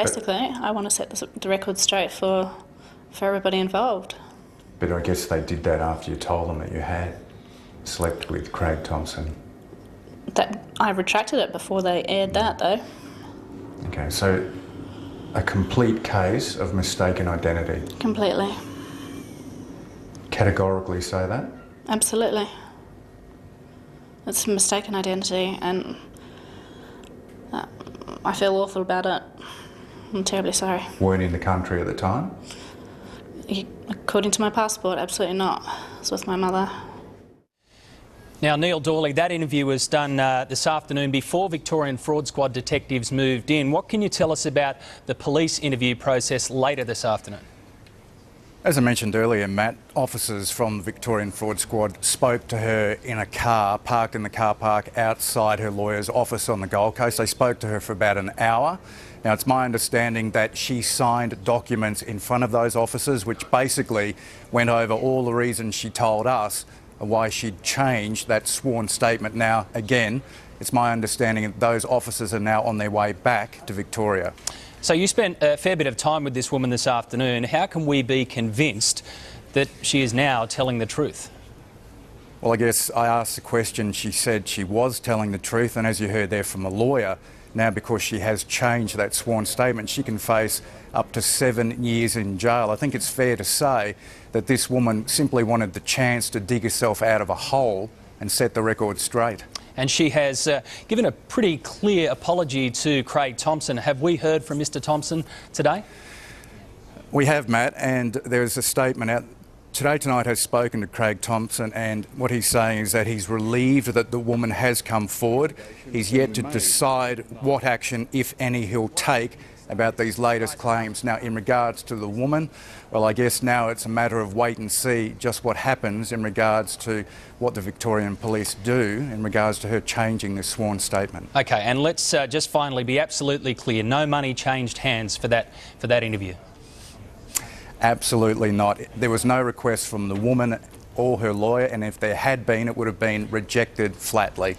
Basically, I want to set the record straight for everybody involved. But I guess they did that after you told them that you had slept with Craig Thomson. I retracted it before they aired that, though. Okay, so a complete case of mistaken identity. Completely. Categorically say that? Absolutely. It's a mistaken identity, and I feel awful about it. I'm terribly sorry. Weren't in the country at the time? According to my passport, absolutely not. I was with my mother. Now, Neil Dawley, that interview was done this afternoon before Victorian Fraud Squad detectives moved in. What can you tell us about the police interview process later this afternoon? As I mentioned earlier, Matt, officers from the Victorian Fraud Squad spoke to her in a car, parked in the car park outside her lawyer's office on the Gold Coast. They spoke to her for about an hour. Now, it's my understanding that she signed documents in front of those officers, which basically went over all the reasons she told us why she'd changed that sworn statement. Now, again, it's my understanding that those officers are now on their way back to Victoria. So you spent a fair bit of time with this woman this afternoon. How can we be convinced that she is now telling the truth? Well, I guess I asked the question, she said she was telling the truth, and as you heard there from a lawyer, now because she has changed that sworn statement, she can face up to 7 years in jail. I think it's fair to say that this woman simply wanted the chance to dig herself out of a hole and set the record straight. And she has given a pretty clear apology to Craig Thomson. Have we heard from Mr Thomson today? We have, Matt, and there's a statement out. Today Tonight has spoken to Craig Thomson, and what he's saying is that he's relieved that the woman has come forward. He's yet to decide what action, if any, he'll take about these latest claims. Now, in regards to the woman, well, I guess now it's a matter of wait and see just what happens in regards to what the Victorian Police do in regards to her changing this sworn statement. OK, and let's just finally be absolutely clear. No money changed hands for that interview? Absolutely not. There was no request from the woman or her lawyer, and if there had been, it would have been rejected flatly.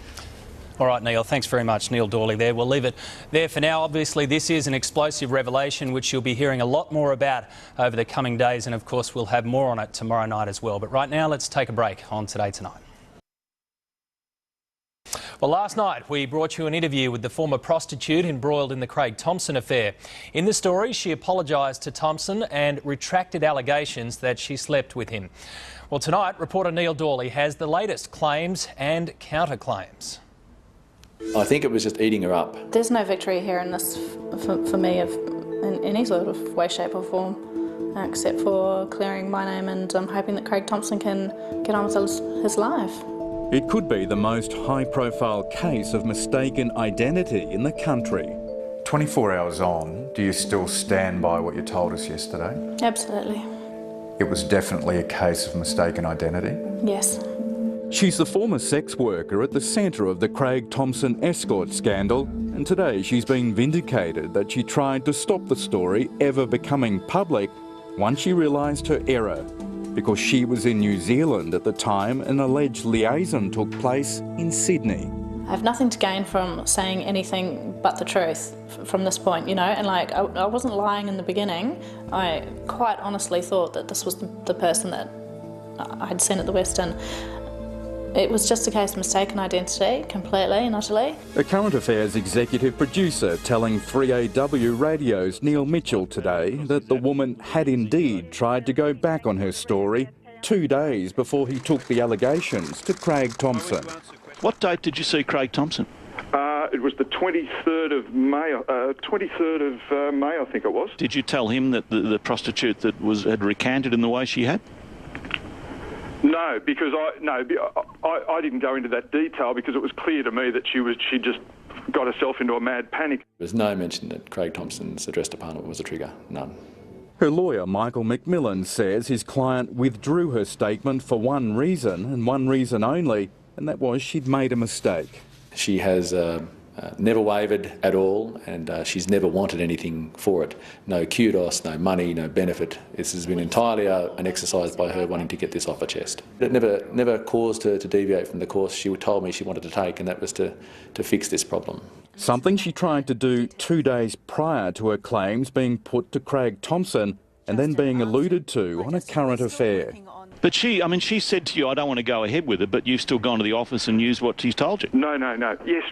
All right, Neil, thanks very much. Neil Dawley there. We'll leave it there for now. Obviously, this is an explosive revelation which you'll be hearing a lot more about over the coming days, and of course we'll have more on it tomorrow night as well. But right now, let's take a break on Today Tonight. Well, last night we brought you an interview with the former prostitute embroiled in the Craig Thomson affair. In the story, she apologised to Thomson and retracted allegations that she slept with him. Well, tonight, reporter Neil Dawley has the latest claims and counterclaims. I think it was just eating her up. There's no victory here in this for me in any sort of way, shape or form, except for clearing my name, and I'm hoping that Craig Thomson can get on with his life. It could be the most high-profile case of mistaken identity in the country. 24 hours on, do you still stand by what you told us yesterday? Absolutely. It was definitely a case of mistaken identity? Yes. She's the former sex worker at the centre of the Craig Thomson escort scandal, and today she's been vindicated that she tried to stop the story ever becoming public once she realised her error, because she was in New Zealand at the time an alleged liaison took place in Sydney. I have nothing to gain from saying anything but the truth from this point, you know, and like I wasn't lying in the beginning. I quite honestly thought that this was the person that I had seen at the Western. It was just a case of mistaken identity, completely and utterly. A Current Affairs executive producer telling 3AW Radio's Neil Mitchell today that the woman had indeed tried to go back on her story 2 days before he took the allegations to Craig Thomson. What date did you see Craig Thomson? It was the 23rd of May, I think it was. Did you tell him that the prostitute that had recanted in the way she had? No, because I didn't go into that detail because it was clear to me that she just got herself into a mad panic. There's no mention that Craig Thomson's addressed apartment was a trigger, none. Her lawyer, Michael McMillan, says his client withdrew her statement for one reason, and one reason only, and that was she'd made a mistake. She has a Never wavered at all, and she's never wanted anything for it. No kudos, no money, no benefit. This has been entirely an exercise by her wanting to get this off her chest. It never caused her to deviate from the course she told me she wanted to take, and that was to fix this problem. Something she tried to do 2 days prior to her claims being put to Craig Thomson and then being alluded to on a current affair. But she said to you, I don't want to go ahead with it, but you've still gone to the office and used what she's told you. No. Yes,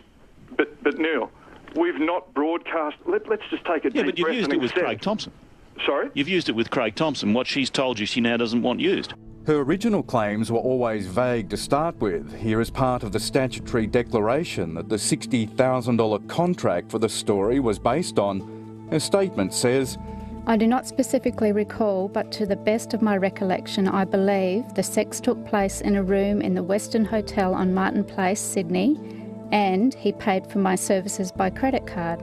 but Neil, we've not broadcast. Let's just take a deep breath. Yeah, but you've used it with Craig Thomson. Sorry? You've used it with Craig Thomson. What she's told you she now doesn't want used. Her original claims were always vague to start with. Here is part of the statutory declaration that the $60,000 contract for the story was based on. Her statement says, I do not specifically recall, but to the best of my recollection, I believe the sex took place in a room in the Western Hotel on Martin Place, Sydney, and he paid for my services by credit card.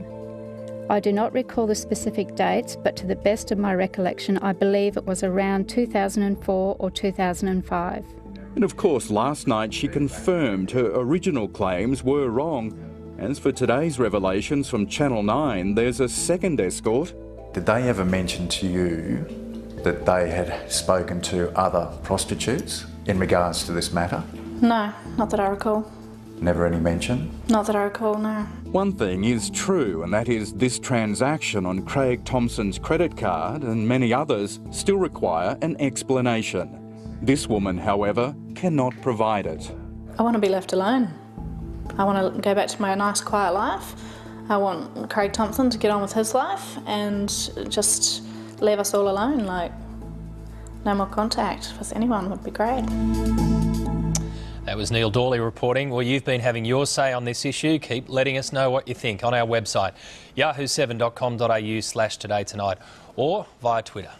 I do not recall the specific dates, but to the best of my recollection, I believe it was around 2004 or 2005. And of course, last night she confirmed her original claims were wrong. As for today's revelations from Channel 9, there's a second escort. Did they ever mention to you that they had spoken to other prostitutes in regards to this matter? No, not that I recall. Never any mention? Not that I recall, no. One thing is true, and that is this transaction on Craig Thomson's credit card and many others still require an explanation. This woman, however, cannot provide it. I want to be left alone. I want to go back to my nice, quiet life. I want Craig Thomson to get on with his life and just leave us all alone. Like, no more contact with anyone would be great. That was Neil Dawley reporting. Well, you've been having your say on this issue. Keep letting us know what you think on our website, yahoo7.com.au/todaytonight, or via Twitter.